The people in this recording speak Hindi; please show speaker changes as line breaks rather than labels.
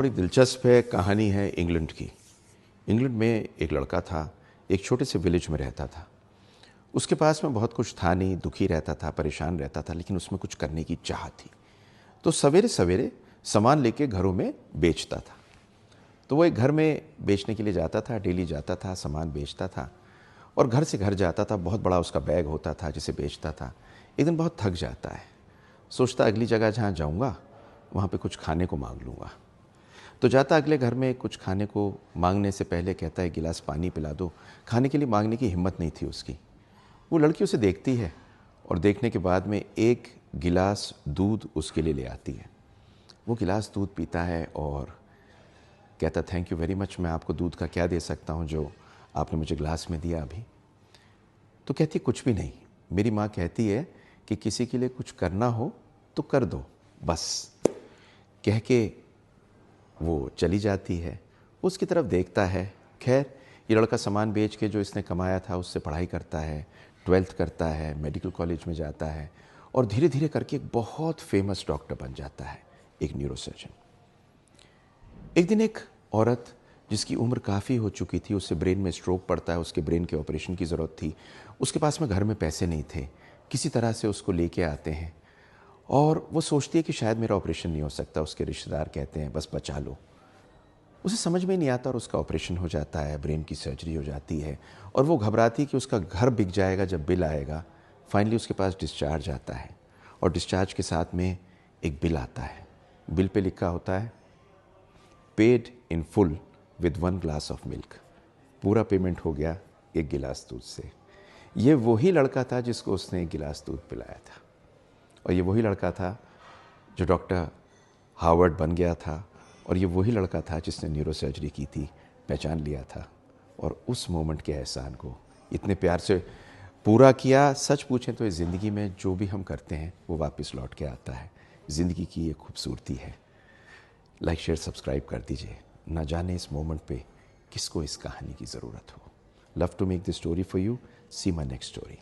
बड़ी दिलचस्प है, कहानी है इंग्लैंड की। इंग्लैंड में एक लड़का था, एक छोटे से विलेज में रहता था। उसके पास में बहुत कुछ था नहीं, दुखी रहता था, परेशान रहता था, लेकिन उसमें कुछ करने की चाह थी। तो सवेरे सवेरे सामान लेके घरों में बेचता था। तो वो एक घर में बेचने के लिए जाता था, डेली जाता था, सामान बेचता था और घर से घर जाता था। बहुत बड़ा उसका बैग होता था जिसे बेचता था। एक दिन बहुत थक जाता है, सोचता अगली जगह जहाँ जाऊँगा वहाँ पे कुछ खाने को मांग लूँगा। तो जाता अगले घर में, कुछ खाने को मांगने से पहले कहता है गिलास पानी पिला दो। खाने के लिए मांगने की हिम्मत नहीं थी उसकी। वो लड़की उसे देखती है और देखने के बाद में एक गिलास दूध उसके लिए ले आती है। वो गिलास दूध पीता है और कहता थैंक यू वेरी मच, मैं आपको दूध का क्या दे सकता हूँ जो आपने मुझे गिलास में दिया अभी। तो कहती कुछ भी नहीं, मेरी माँ कहती है कि किसी के लिए कुछ करना हो तो कर दो बस। कह के वो चली जाती है। उसकी तरफ देखता है। खैर, ये लड़का सामान बेच के जो इसने कमाया था उससे पढ़ाई करता है, 12th करता है, मेडिकल कॉलेज में जाता है और धीरे धीरे करके एक बहुत फेमस डॉक्टर बन जाता है, एक न्यूरोसर्जन। एक दिन एक औरत जिसकी उम्र काफ़ी हो चुकी थी, उससे ब्रेन में स्ट्रोक पड़ता है, उसके ब्रेन के ऑपरेशन की ज़रूरत थी। उसके पास में घर में पैसे नहीं थे, किसी तरह से उसको लेके आते हैं और वो सोचती है कि शायद मेरा ऑपरेशन नहीं हो सकता। उसके रिश्तेदार कहते हैं बस बचा लो। उसे समझ में नहीं आता और उसका ऑपरेशन हो जाता है, ब्रेन की सर्जरी हो जाती है और वो घबराती है कि उसका घर बिक जाएगा जब बिल आएगा। फाइनली उसके पास डिस्चार्ज आता है और डिस्चार्ज के साथ में एक बिल आता है। बिल पे लिखा होता है paid in full with 1 glass of milk. पूरा पेमेंट हो गया एक गिलास दूध से। ये वही लड़का था जिसको उसने एक गिलास दूध पिलाया था और ये वही लड़का था जो डॉक्टर हार्वर्ड बन गया था और ये वही लड़का था जिसने न्यूरो सर्जरी की थी, पहचान लिया था और उस मोमेंट के एहसान को इतने प्यार से पूरा किया। सच पूछें तो इस ज़िंदगी में जो भी हम करते हैं वो वापस लौट के आता है। ज़िंदगी की ये खूबसूरती है। लाइक शेयर सब्सक्राइब कर दीजिए। ना जाने इस मोमेंट पे किसको इस कहानी की ज़रूरत हो। Love to make this story for you. See my next story.